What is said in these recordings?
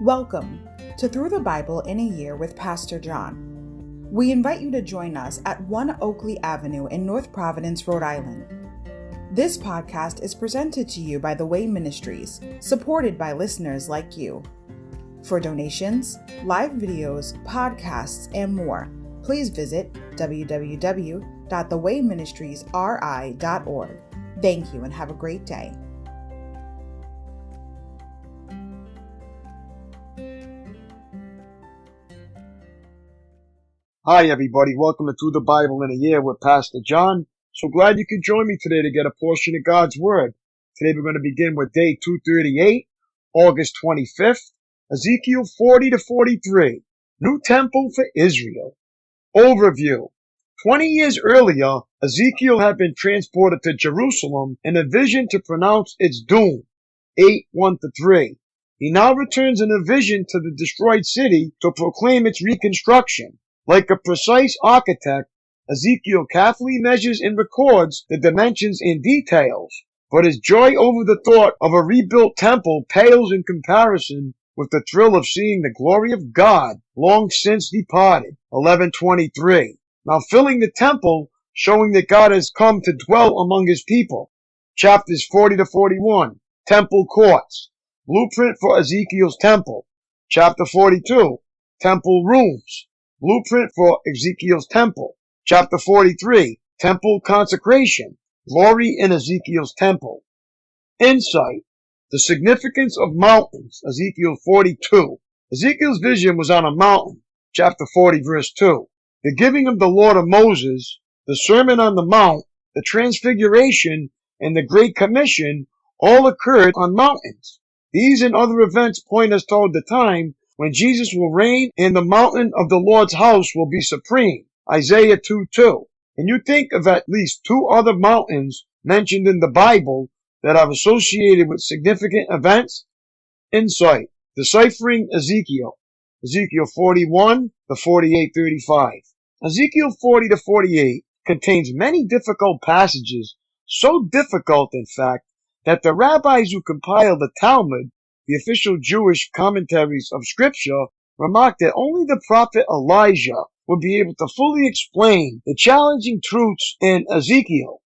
Welcome to Through the Bible in a Year with Pastor John. We invite you to join us at 1 Oakleigh Avenue in North Providence, Rhode Island. This podcast is presented to you by The Way Ministries, supported by listeners like you. For donations, live videos, podcasts, and more, please visit www.thewayministriesri.org. Thank you and have a great day. Hi everybody, welcome to Through the Bible in a Year with Pastor John. So glad you could join me today to get a portion of God's Word. Today we're going to begin with day 238, August 25th, Ezekiel 40 to 43, New Temple for Israel. Overview. 20 years earlier, Ezekiel had been transported to Jerusalem in a vision to pronounce its doom, 8:1-3. He now returns in a vision to the destroyed city to proclaim its reconstruction. Like a precise architect, Ezekiel carefully measures and records the dimensions and details, but his joy over the thought of a rebuilt temple pales in comparison with the thrill of seeing the glory of God long since departed, 11:23. Now filling the temple, showing that God has come to dwell among his people. Chapters 40 to 41, Temple Courts, Blueprint for Ezekiel's Temple. Chapter 42, Temple Rooms, Blueprint for Ezekiel's Temple. Chapter 43, Temple Consecration, Glory in Ezekiel's Temple. Insight, the significance of mountains, Ezekiel 42. Ezekiel's vision was on a mountain, chapter 40, verse 2. The giving of the law to Moses, the Sermon on the Mount, the Transfiguration, and the Great Commission all occurred on mountains. These and other events point us toward the time when Jesus will reign and the mountain of the Lord's house will be supreme, Isaiah 2:2. And you think of at least two other mountains mentioned in the Bible that are associated with significant events? Insight, deciphering Ezekiel, Ezekiel 41 to 48:35. Ezekiel 40 to 48 contains many difficult passages, so difficult in fact that the rabbis who compiled the Talmud, the official Jewish commentaries of Scripture, remarked that only the prophet Elijah would be able to fully explain the challenging truths in Ezekiel.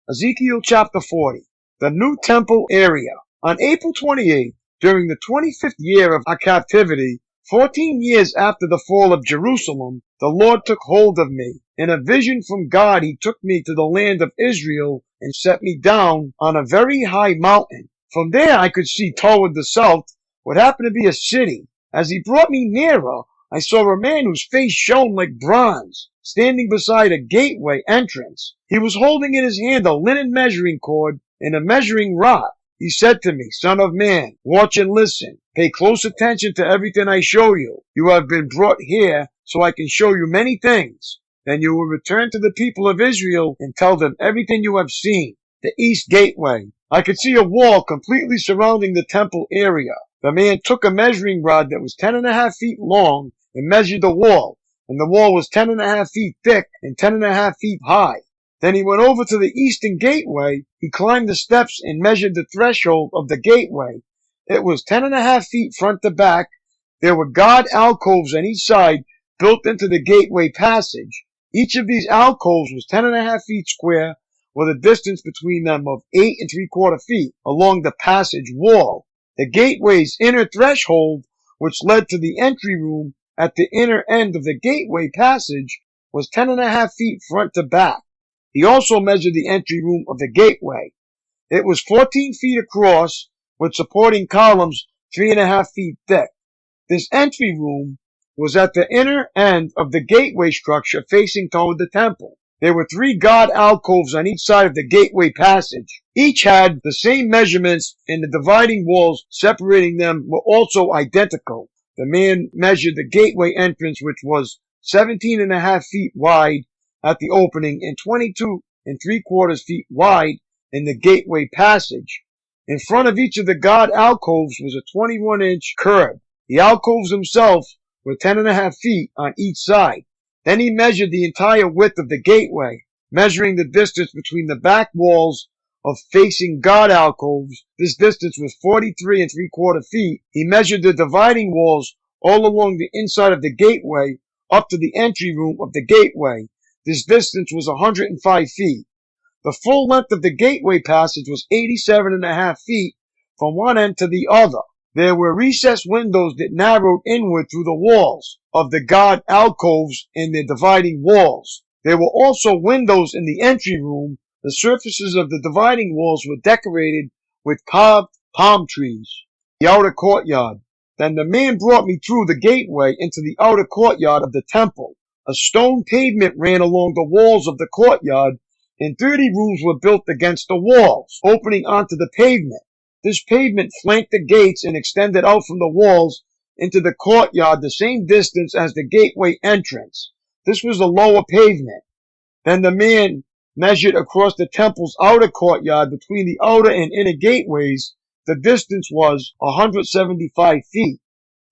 Ezekiel chapter 40, the New Temple area. On April 28th, during the 25th year of our captivity, 14 years after the fall of Jerusalem, the Lord took hold of me. In a vision from God, he took me to the land of Israel and set me down on a very high mountain. From there, I could see toward the south what happened to be a city. As he brought me nearer, I saw a man whose face shone like bronze, standing beside a gateway entrance. He was holding in his hand a linen measuring cord and a measuring rod. He said to me, "Son of man, watch and listen. Pay close attention to everything I show you. You have been brought here so I can show you many things. Then you will return to the people of Israel and tell them everything you have seen." The east gateway. I could see a wall completely surrounding the temple area. The man took a measuring rod that was 10.5 feet long and measured the wall, and the wall was 10.5 feet thick and 10.5 feet high. Then he went over to the eastern gateway. He climbed the steps and measured the threshold of the gateway. It was 10.5 feet front to back. There were guard alcoves on each side built into the gateway passage. Each of these alcoves was 10.5 feet square, with a distance between them of 8¾ feet along the passage wall. The gateway's inner threshold, which led to the entry room at the inner end of the gateway passage, was 10.5 feet front to back. He also measured the entry room of the gateway. It was 14 feet across, with supporting columns 3.5 feet thick. This entry room was at the inner end of the gateway structure facing toward the temple. There were 3 guard alcoves on each side of the gateway passage. Each had the same measurements, and the dividing walls separating them were also identical. The man measured the gateway entrance, which was 17.5 feet wide at the opening and 22¾ feet wide in the gateway passage. In front of each of the guard alcoves was a 21-inch curb. The alcoves themselves were 10.5 feet on each side. Then he measured the entire width of the gateway, measuring the distance between the back walls of facing God alcoves. This distance was 43 3/4 feet. He measured the dividing walls all along the inside of the gateway up to the entry room of the gateway. This distance was 105 feet. The full length of the gateway passage was 87.5 feet from one end to the other. There were recessed windows that narrowed inward through the walls of the God alcoves in the dividing walls. There were also windows in the entry room. The surfaces of the dividing walls were decorated with carved palm trees. The outer courtyard. Then the man brought me through the gateway into the outer courtyard of the temple. A stone pavement ran along the walls of the courtyard, and 30 rooms were built against the walls, opening onto the pavement. This pavement flanked the gates and extended out from the walls into the courtyard the same distance as the gateway entrance. This was the lower pavement. Then the man measured across the temple's outer courtyard between the outer and inner gateways. The distance was 175 feet.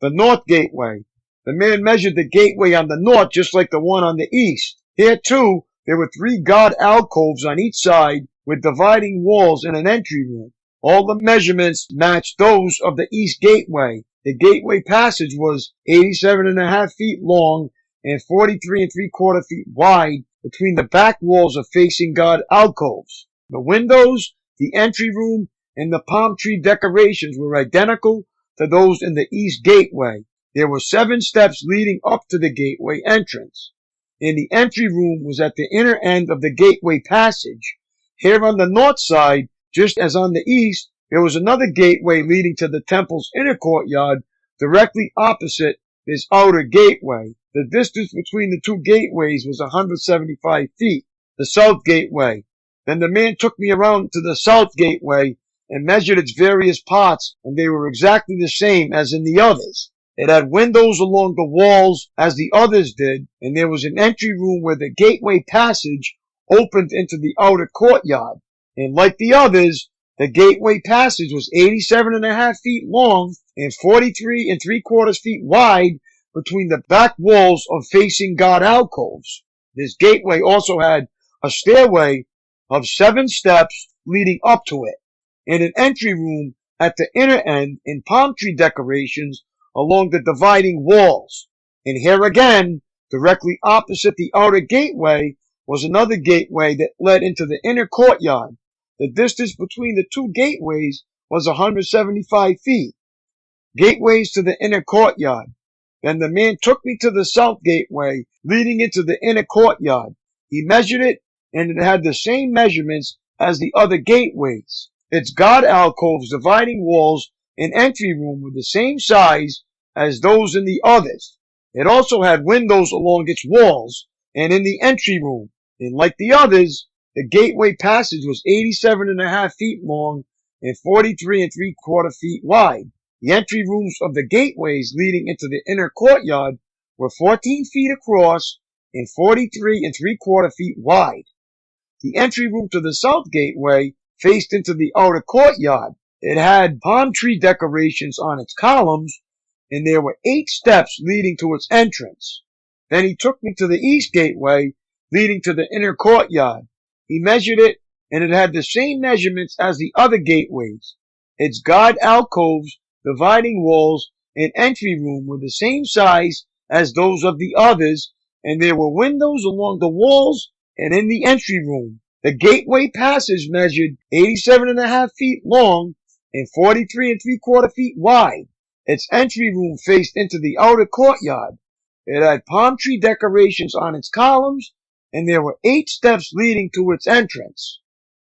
The north gateway. The man measured the gateway on the north just like the one on the east. Here too, there were 3 God alcoves on each side with dividing walls and an entry room. All the measurements matched those of the east gateway. The gateway passage was 87.5 feet long and 43 3/4 feet wide between the back walls of facing God alcoves. The windows, the entry room, and the palm tree decorations were identical to those in the east gateway. There were 7 steps leading up to the gateway entrance. And the entry room was at the inner end of the gateway passage. Here on the north side, just as on the east, there was another gateway leading to the temple's inner courtyard directly opposite this outer gateway. The distance between the 2 gateways was 175 feet. The south gateway. Then the man took me around to the south gateway and measured its various parts, and they were exactly the same as in the others. It had windows along the walls as the others did, and there was an entry room where the gateway passage opened into the outer courtyard. And like the others, the gateway passage was 87.5 feet long and 43 3/4 feet wide between the back walls of facing God alcoves. This gateway also had a stairway of 7 steps leading up to it, and an entry room at the inner end in palm tree decorations along the dividing walls. And here again, directly opposite the outer gateway, was another gateway that led into the inner courtyard. The distance between the 2 gateways was 175 feet. Gateways to the inner courtyard. Then the man took me to the south gateway leading into the inner courtyard. He measured it, and it had the same measurements as the other gateways. Its God alcoves, dividing walls, and entry room were the same size as those in the others. It also had windows along its walls and in the entry room. And like the others, the gateway passage was 87.5 feet long and 43 3/4 feet wide. The entry rooms of the gateways leading into the inner courtyard were 14 feet across and 43 3/4 feet wide. The entry room to the south gateway faced into the outer courtyard. It had palm tree decorations on its columns, and there were 8 steps leading to its entrance. Then he took me to the east gateway leading to the inner courtyard. He measured it, and it had the same measurements as the other gateways. Its God alcoves, dividing walls, and entry room were the same size as those of the others, and there were windows along the walls and in the entry room. The gateway passage measured 87.5 feet long and 43 3/4 feet wide. Its entry room faced into the outer courtyard. It had palm tree decorations on its columns, and there were 8 steps leading to its entrance.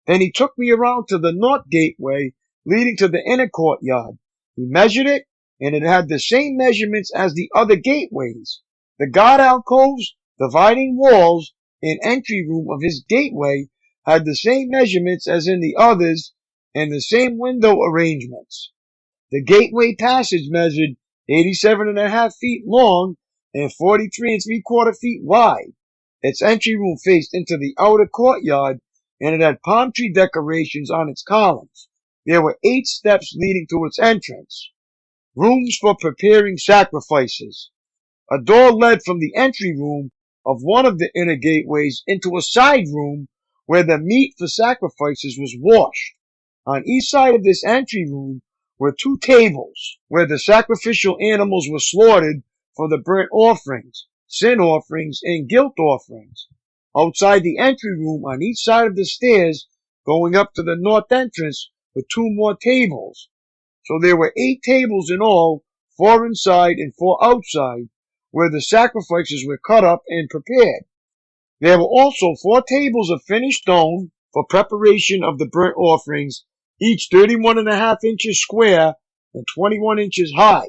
Then he took me around to the north gateway leading to the inner courtyard. He measured it, and it had the same measurements as the other gateways. The God alcoves, dividing walls, and entry room of his gateway had the same measurements as in the others, and the same window arrangements. The gateway passage measured 87.5 feet long and 43 3/4 feet wide. Its entry room faced into the outer courtyard, and it had palm tree decorations on its columns. There were 8 steps leading to its entrance. Rooms for preparing sacrifices. A door led from the entry room of one of the inner gateways into a side room where the meat for sacrifices was washed. On each side of this entry room were 2 tables where the sacrificial animals were slaughtered for the burnt offerings, sin offerings, and guilt offerings. Outside the entry room on each side of the stairs going up to the north entrance were 2 more tables. So there were 8 tables in all, 4 inside and 4 outside, where the sacrifices were cut up and prepared. There were also 4 tables of finished stone for preparation of the burnt offerings, each 31.5 inches square and 21 inches high.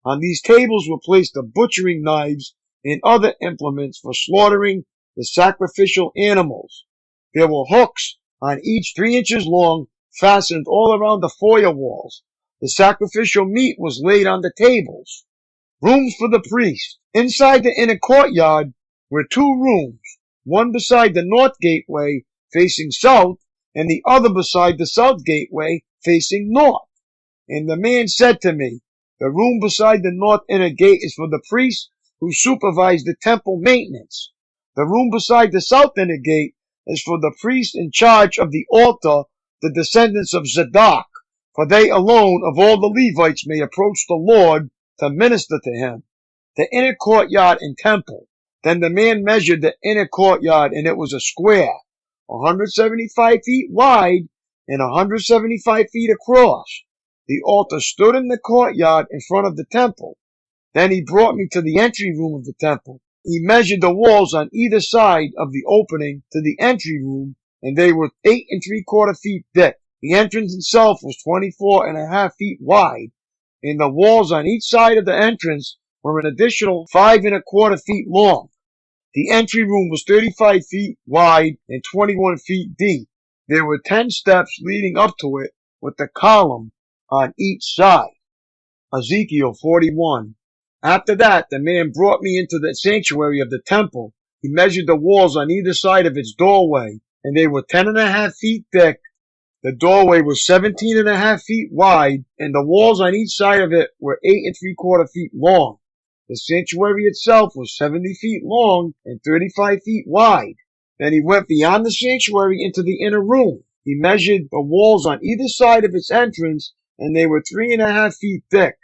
On these tables were placed the butchering knives and other implements for slaughtering the sacrificial animals. There were hooks on each 3 inches long, fastened all around the foyer walls. The sacrificial meat was laid on the tables. Rooms for the priest. Inside the inner courtyard were 2 rooms, one beside the north gateway facing south, and the other beside the south gateway facing north. And the man said to me, the room beside the north inner gate is for the priests who supervise the temple maintenance. The room beside the south inner gate is for the priests in charge of the altar, the descendants of Zadok, for they alone of all the Levites may approach the Lord to minister to him. The inner courtyard and temple. Then the man measured the inner courtyard, and it was a square, 175 feet wide and 175 feet across. The altar stood in the courtyard in front of the temple. Then he brought me to the entry room of the temple. He measured the walls on either side of the opening to the entry room, and they were 8 3/4 feet thick. The entrance itself was 24.5 feet wide, and the walls on each side of the entrance were an additional 5 1/4 feet long. The entry room was 35 feet wide and 21 feet deep. There were 10 steps leading up to it with a column on each side. Ezekiel 41. After that, the man brought me into the sanctuary of the temple. He measured the walls on either side of its doorway, and they were 10.5 feet thick. The doorway was 17.5 feet wide, and the walls on each side of it were 8 3/4 feet long. The sanctuary itself was 70 feet long and 35 feet wide. Then he went beyond the sanctuary into the inner room. He measured the walls on either side of its entrance, and they were 3.5 feet thick.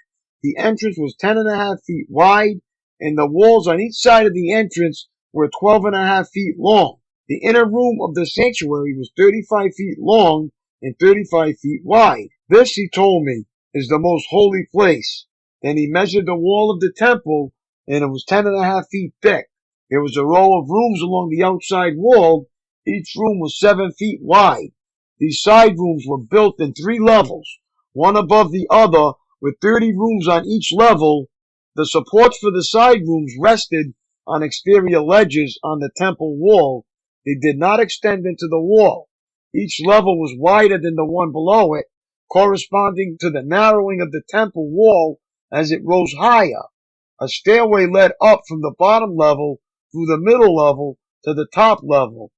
The entrance was 10.5 feet wide, and the walls on each side of the entrance were 12.5 feet long. The inner room of the sanctuary was 35 feet long and 35 feet wide. This, he told me, is the most holy place. Then he measured the wall of the temple, and it was 10.5 feet thick. There was a row of rooms along the outside wall. Each room was 7 feet wide. These side rooms were built in 3 levels, one above the other, with 30 rooms on each level. The supports for the side rooms rested on exterior ledges on the temple wall. They did not extend into the wall. Each level was wider than the one below it, corresponding to the narrowing of the temple wall as it rose higher. A stairway led up from the bottom level through the middle level to the top level.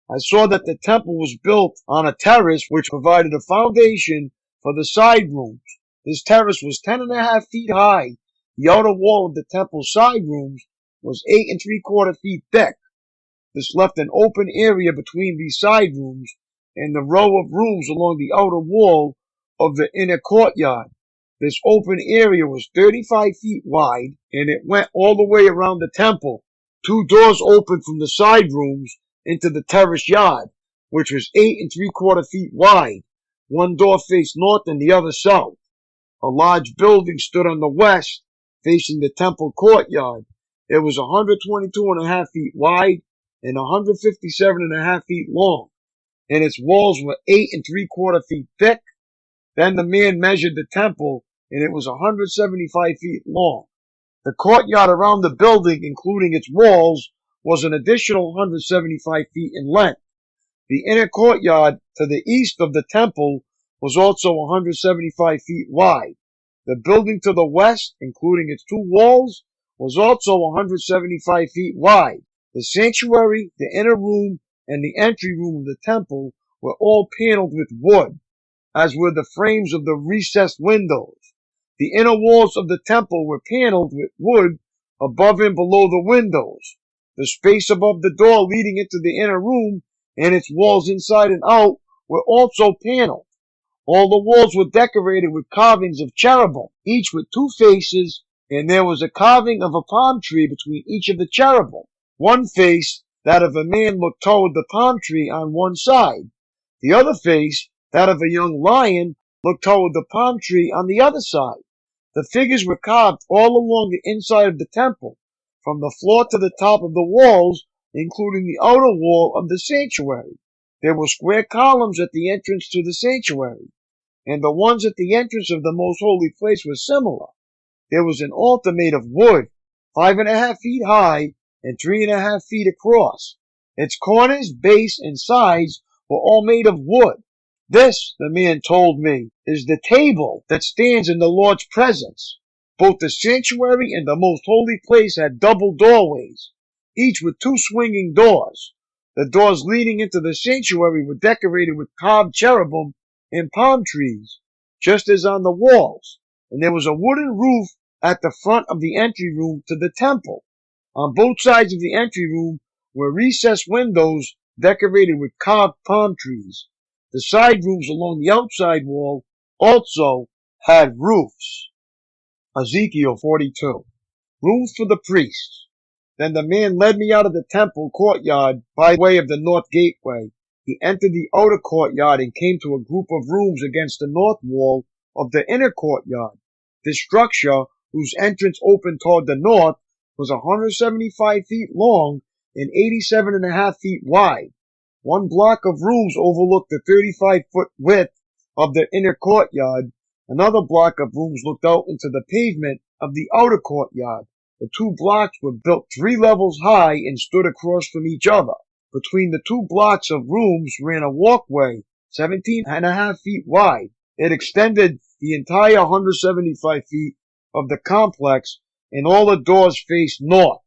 I saw that the temple was built on a terrace which provided a foundation for the side rooms. This terrace was 10.5 feet high. The outer wall of the temple's side rooms was 8 3/4 feet thick. This left an open area between these side rooms and the row of rooms along the outer wall of the inner courtyard. This open area was 35 feet wide, and it went all the way around the temple. 2 doors opened from the side rooms into the terrace yard, which was 8 3/4 feet wide. One door faced north and the other south. A large building stood on the west, facing the temple courtyard. It was 122.5 feet wide and 157.5 feet long, and its walls were 8 3/4 feet thick. Then the man measured the temple, and it was 175 feet long. The courtyard around the building, including its walls, was an additional 175 feet in length. The inner courtyard to the east of the temple was also 175 feet wide. The building to the west, including its 2 walls, was also 175 feet wide. The sanctuary, the inner room, and the entry room of the temple were all paneled with wood, as were the frames of the recessed windows. The inner walls of the temple were paneled with wood above and below the windows. The space above the door leading into the inner room and its walls inside and out were also paneled. All the walls were decorated with carvings of cherubim, each with 2 faces, and there was a carving of a palm tree between each of the cherubim. One face, that of a man, looked toward the palm tree on one side. The other face, that of a young lion, looked toward the palm tree on the other side. The figures were carved all along the inside of the temple, from the floor to the top of the walls, including the outer wall of the sanctuary. There were square columns at the entrance to the sanctuary, and the ones at the entrance of the most holy place were similar. There was an altar made of wood, 5.5 feet high and 3.5 feet across. Its corners, base, and sides were all made of wood. This, the man told me, is the table that stands in the Lord's presence. Both the sanctuary and the most holy place had double doorways, each with 2 swinging doors. The doors leading into the sanctuary were decorated with carved cherubim and palm trees, just as on the walls, and there was a wooden roof at the front of the entry room to the temple. On both sides of the entry room were recessed windows decorated with carved palm trees. The side rooms along the outside wall also had roofs. Ezekiel 42. Rooms for the priests. Then the man led me out of the temple courtyard by way of the north gateway. He entered the outer courtyard and came to a group of rooms against the north wall of the inner courtyard. This structure, whose entrance opened toward the north, was 175 feet long and 87.5 feet wide. One block of rooms overlooked the 35-foot width of the inner courtyard. Another block of rooms looked out into the pavement of the outer courtyard. The 2 blocks were built 3 levels high and stood across from each other. Between the 2 blocks of rooms ran a walkway 17.5 feet wide. It extended the entire 175 feet of the complex, and all the doors faced north.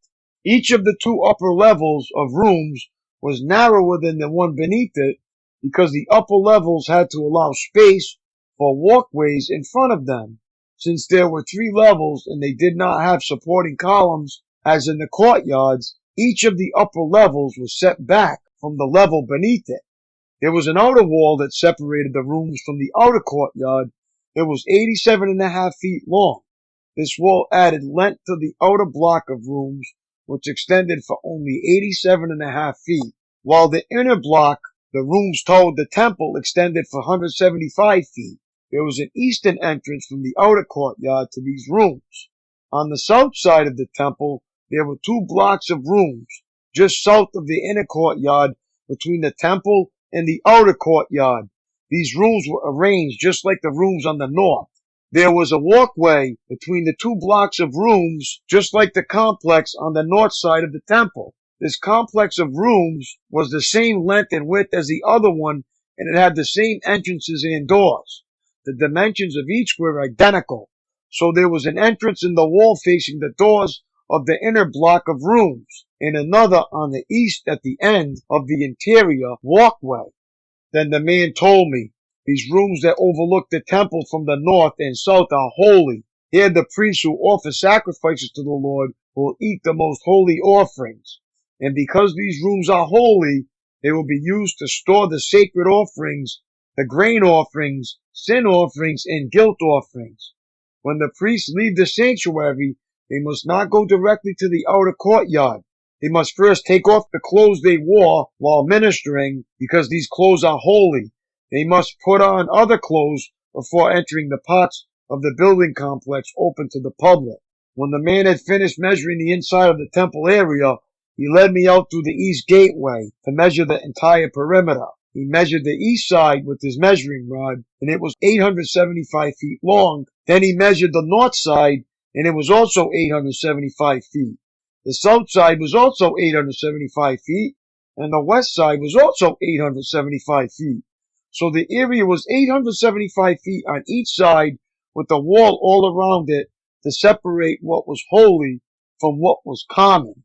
Each of the 2 upper levels of rooms was narrower than the one beneath it because the upper levels had to allow space for walkways in front of them. Since there were 3 levels and they did not have supporting columns as in the courtyards, each of the upper levels was set back from the level beneath it. There was an outer wall that separated the rooms from the outer courtyard. It was 87.5 feet long. This wall added length to the outer block of rooms, which extended for only 87.5 feet, while the inner block, the rooms toward the temple, extended for 175 feet. There was an eastern entrance from the outer courtyard to these rooms. On the south side of the temple, there were 2 blocks of rooms, just south of the inner courtyard, between the temple and the outer courtyard. These rooms were arranged just like the rooms on the north. There was a walkway between the 2 blocks of rooms, just like the complex on the north side of the temple. This complex of rooms was the same length and width as the other one, and it had the same entrances and doors. The dimensions of each were identical, so there was an entrance in the wall facing the doors of the inner block of rooms, and another on the east at the end of the interior walkway. Then the man told me, these rooms that overlook the temple from the north and south are holy. Here the priests who offer sacrifices to the Lord will eat the most holy offerings. And because these rooms are holy, they will be used to store the sacred offerings, the grain offerings, sin offerings, and guilt offerings. When the priests leave the sanctuary, they must not go directly to the outer courtyard. They must first take off the clothes they wore while ministering, because these clothes are holy. They must put on other clothes before entering the parts of the building complex open to the public. When the man had finished measuring the inside of the temple area, he led me out through the east gateway to measure the entire perimeter. He measured the east side with his measuring rod, and it was 875 feet long. Then he measured the north side, and it was also 875 feet. The south side was also 875 feet, and the west side was also 875 feet. So the area was 875 feet on each side, with a wall all around it to separate what was holy from what was common.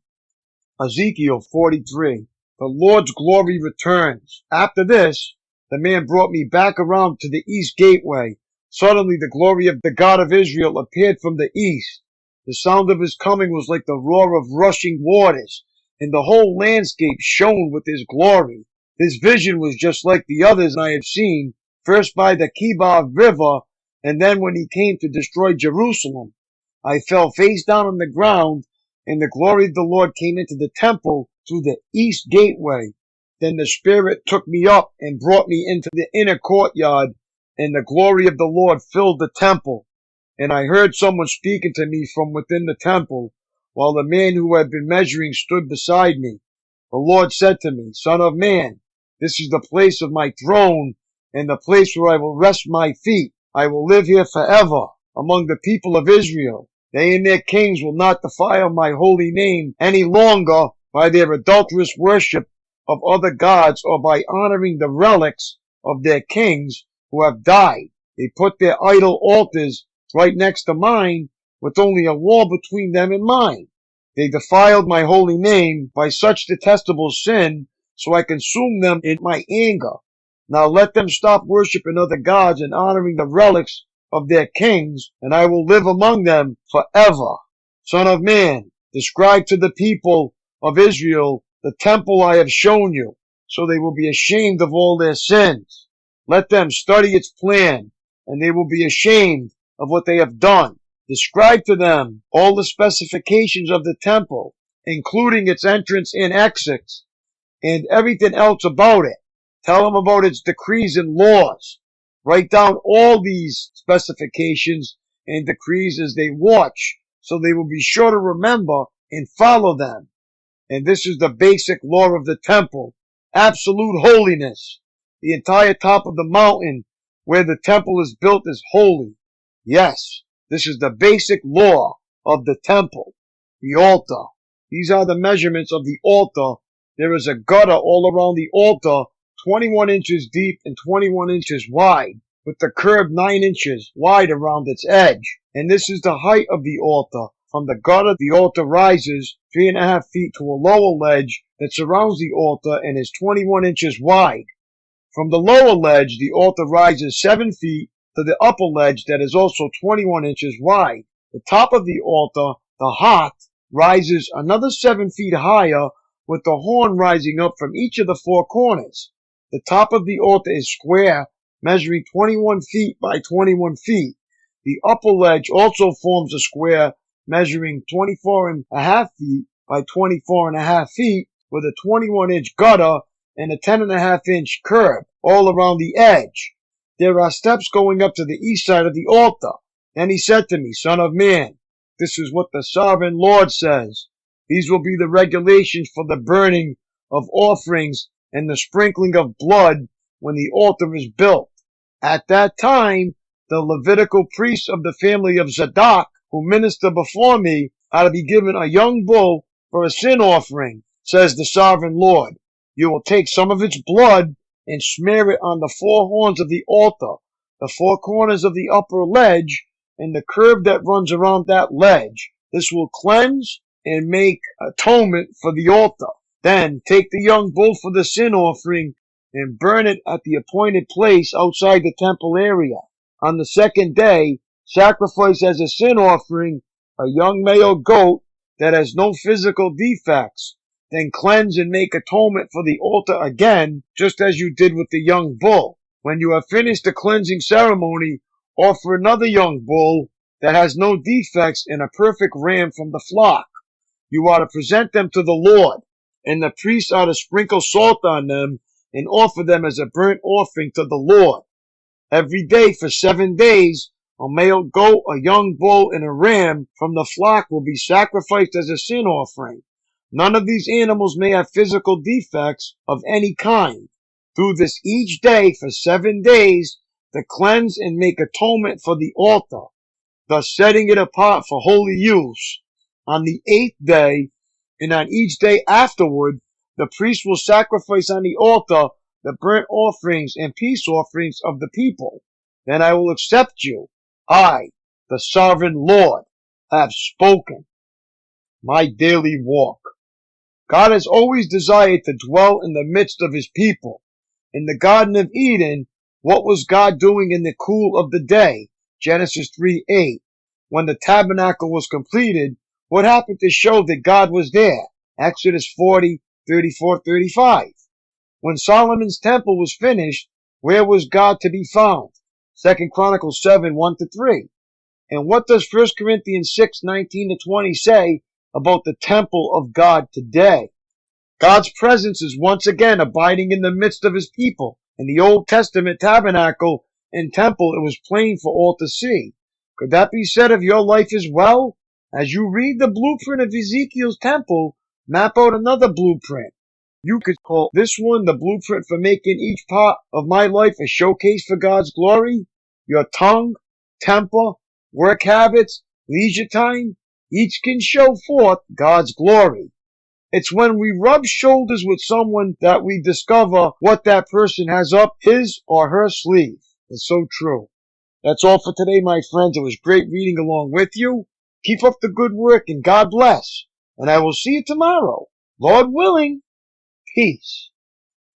Ezekiel 43. The Lord's glory returns. After this, the man brought me back around to the east gateway. Suddenly the glory of the God of Israel appeared from the east. The sound of his coming was like the roar of rushing waters, and the whole landscape shone with his glory. This vision was just like the others I had seen, first by the Kibar River, and then when he came to destroy Jerusalem. I fell face down on the ground, and the glory of the Lord came into the temple through the east gateway. Then the Spirit took me up and brought me into the inner courtyard, and the glory of the Lord filled the temple. And I heard someone speaking to me from within the temple, while the man who had been measuring stood beside me. The Lord said to me, Son of man, this is the place of my throne, and the place where I will rest my feet. I will live here forever among the people of Israel. They and their kings will not defile my holy name any longer by their adulterous worship of other gods or by honoring the relics of their kings who have died. They put their idol altars right next to mine, with only a wall between them and mine. They defiled my holy name by such detestable sin, so I consumed them in my anger. Now let them stop worshiping other gods and honoring the relics of their kings, and I will live among them forever. Son of man, describe to the people of Israel the temple I have shown you, so they will be ashamed of all their sins. Let them study its plan, and they will be ashamed of what they have done. Describe to them all the specifications of the temple, including its entrance and exits, and everything else about it. Tell them about its decrees and laws. Write down all these specifications and decrees as they watch, so they will be sure to remember and follow them. And this is the basic law of the temple: absolute holiness. The entire top of the mountain where the temple is built is holy. Yes, this is the basic law of the temple. The altar. These are the measurements of the altar. There is a gutter all around the altar, 21 inches deep and 21 inches wide, with the curb 9 inches wide around its edge. And this is the height of the altar. From the gutter, the altar rises 3.5 feet to a lower ledge that surrounds the altar and is 21 inches wide. From the lower ledge, the altar rises 7 feet to the upper ledge that is also 21 inches wide. The top of the altar, the hearth, rises another 7 feet higher, with the horn rising up from each of the 4 corners. The top of the altar is square, measuring 21 feet by 21 feet. The upper ledge also forms a square, measuring 24.5 feet by 24.5 feet, with a 21-inch gutter and a 10.5-inch curb all around the edge. There are steps going up to the east side of the altar. Then he said to me, Son of man, this is what the sovereign Lord says. These will be the regulations for the burning of offerings and the sprinkling of blood when the altar is built. At that time, the Levitical priests of the family of Zadok, who minister before me, are to be given a young bull for a sin offering, says the sovereign Lord. You will take some of its blood and smear it on the 4 horns of the altar, the 4 corners of the upper ledge, and the curb that runs around that ledge. This will cleanse and make atonement for the altar. Then take the young bull for the sin offering and burn it at the appointed place outside the temple area. On the 2nd day, sacrifice as a sin offering a young male goat that has no physical defects. Then cleanse and make atonement for the altar again, just as you did with the young bull. When you have finished the cleansing ceremony, offer another young bull that has no defects and a perfect ram from the flock. You are to present them to the Lord, and the priests are to sprinkle salt on them and offer them as a burnt offering to the Lord. Every day for 7 days, a male goat, a young bull, and a ram from the flock will be sacrificed as a sin offering. None of these animals may have physical defects of any kind. Do this each day for 7 days to cleanse and make atonement for the altar, thus setting it apart for holy use. On the 8th day, and on each day afterward, the priest will sacrifice on the altar the burnt offerings and peace offerings of the people. Then I will accept you. I, the sovereign Lord, have spoken. My daily walk. God has always desired to dwell in the midst of his people. In the Garden of Eden, what was God doing in the cool of the day? Genesis 3:8. When the tabernacle was completed, what happened to show that God was there? Exodus 40:34-35. When Solomon's temple was finished, where was God to be found? 2 Chronicles 7, 1-3. And what does 1 Corinthians 6, 19-20 say about the temple of God today? God's presence is once again abiding in the midst of his people. In the Old Testament tabernacle and temple, it was plain for all to see. Could that be said of your life as well? As you read the blueprint of Ezekiel's temple, map out another blueprint. You could call this one the blueprint for making each part of my life a showcase for God's glory. Your tongue, temper, work habits, leisure time, each can show forth God's glory. It's when we rub shoulders with someone that we discover what that person has up his or her sleeve. It's so true. That's all for today, my friends. It was great reading along with you. Keep up the good work and God bless. And I will see you tomorrow. Lord willing. Peace.